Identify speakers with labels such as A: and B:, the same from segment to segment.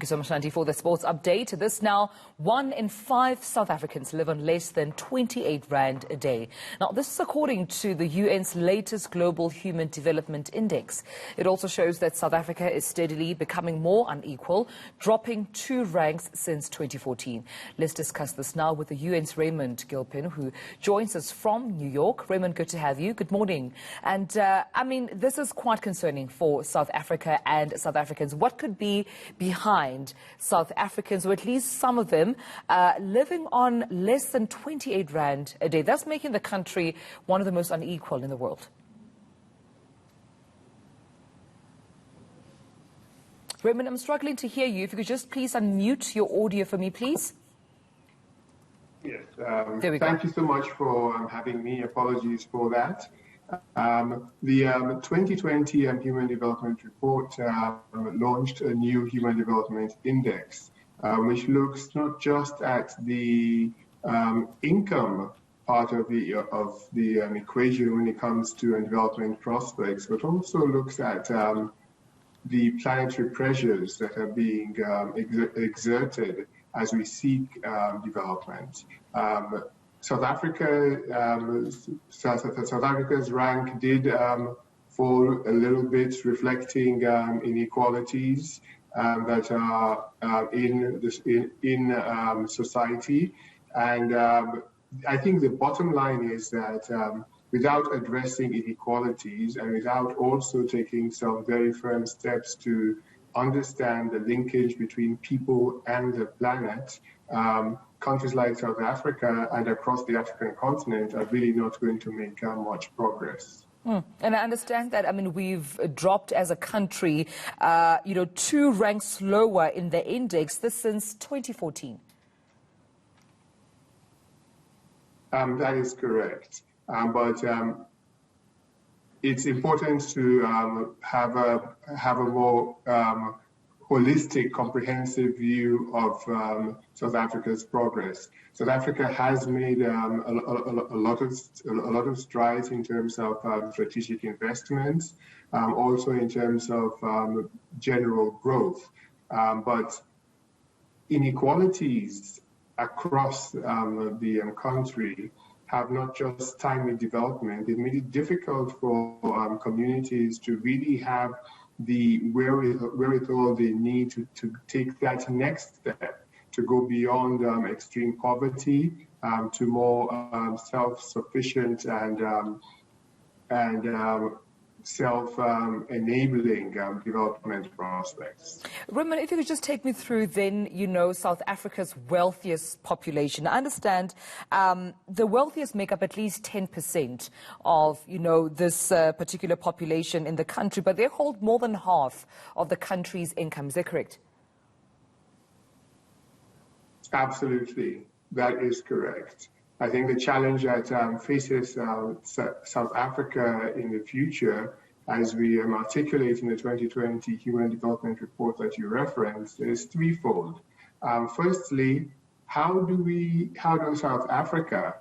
A: you so much, Nanti, for the sports update. This now, 1 in 5 South Africans live on less than 28 Rand a day. Now, this is according to the UN's latest Global Human Development Index. It also shows that South Africa is steadily becoming more unequal, dropping 2 ranks since 2014. Let's discuss this now with the UN's Raymond Gilpin, who joins us from New York. Raymond, good to have you. Good morning. And, I mean, this is quite concerning for South Africa and South Africans. What could be behind South Africans, or at least some of them, living on less than 28 Rand a day, thus making the country one of the most unequal in the world? Raymond, I'm struggling to hear you. If you could just please unmute your audio for me, please.
B: Yes,
A: there we go.
B: Thank you so much for having me. Apologies for that. The 2020 Human Development Report launched a new Human Development Index, which looks not just at the income part of the equation when it comes to development prospects, but also looks at the planetary pressures that are being exerted as we seek development. South Africa's rank did fall a little bit, reflecting inequalities that are in society. And I think the bottom line is that without addressing inequalities and without also taking some very firm steps to understand the linkage between people and the planet, countries like South Africa and across the African continent are really not going to make much progress.
A: And I understand that, I mean, we've dropped as a country, 2 ranks lower in the index, this since 2014.
B: That is correct. But it's important to have a more holistic, comprehensive view of South Africa's progress. South Africa has made a lot of strides in terms of strategic investments, also in terms of general growth, but inequalities across the country have not just timely development. It made it difficult for communities to really have the wherewithal they need to take that next step, to go beyond extreme poverty to more self-sufficient and self-enabling development prospects.
A: Raymond, if you could just take me through then, South Africa's wealthiest population. I understand the wealthiest make up at least 10% of, this particular population in the country, but they hold more than half of the country's income. Is that correct?
B: Absolutely. That is correct. I think the challenge that faces South Africa in the future, as we articulate in the 2020 Human Development Report that you referenced, is threefold. Firstly, how does South Africa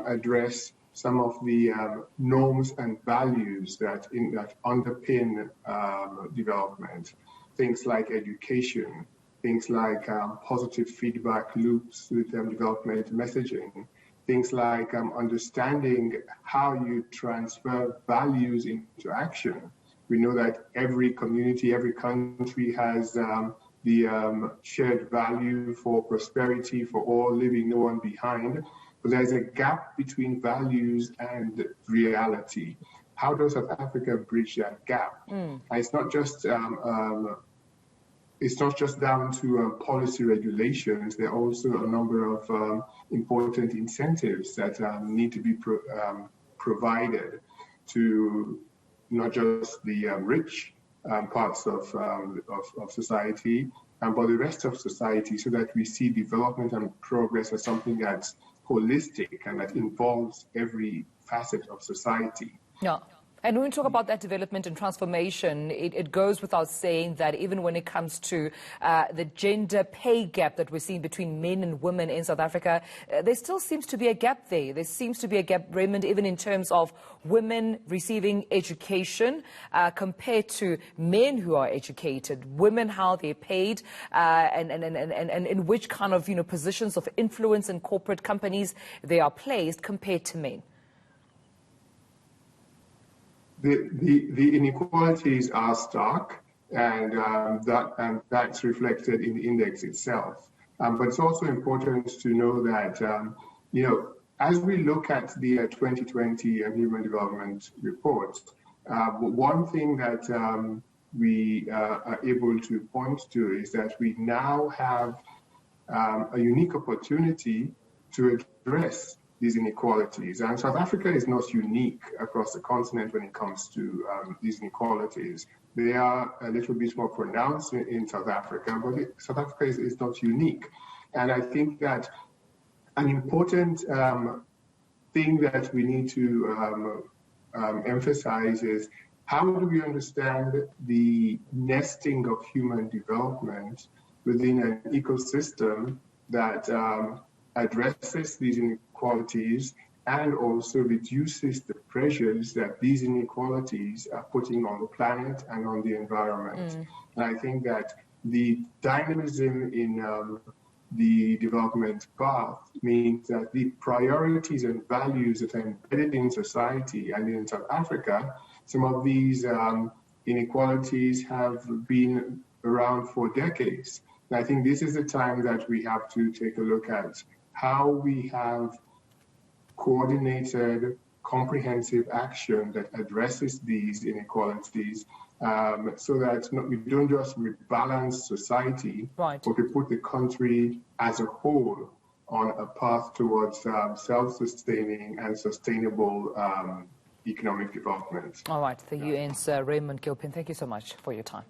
B: address some of the norms and values that underpin development? Things like education, things like positive feedback loops with development messaging, things like understanding how you transfer values into action. We know that every community, every country has the shared value for prosperity, for all, leaving no one behind. But there's a gap between values and reality. How does South Africa bridge that gap? It's not just down to policy regulations. There are also a number of important incentives that need to be provided to not just the rich parts of society, but the rest of society, so that we see development and progress as something that's holistic and that involves every facet of society.
A: Yeah. And when we talk about that development and transformation, it goes without saying that even when it comes to the gender pay gap that we're seeing between men and women in South Africa, there still seems to be a gap there. There seems to be a gap, Raymond, even in terms of women receiving education compared to men who are educated, women, how they're paid, and in which kind of positions of influence in corporate companies they are placed compared to men.
B: The inequalities are stark, and that's reflected in the index itself. But it's also important to know that, as we look at the 2020 Human Development Report, one thing that we are able to point to is that we now have a unique opportunity to address these inequalities. And South Africa is not unique across the continent when it comes to these inequalities. They are a little bit more pronounced in South Africa, but South Africa is not unique. And I think that an important thing that we need to emphasize is how do we understand the nesting of human development within an ecosystem that addresses these inequalities and also reduces the pressures that these inequalities are putting on the planet and on the environment. And I think that the dynamism in the development path means that the priorities and values that are embedded in society and in South Africa, some of these inequalities have been around for decades. And I think this is the time that we have to take a look at how we have coordinated, comprehensive action that addresses these inequalities so that we don't just rebalance society,
A: right,
B: but we put the country as a whole on a path towards self-sustaining and sustainable economic development.
A: All right, the UN's Raymond Gilpin, thank you so much for your time.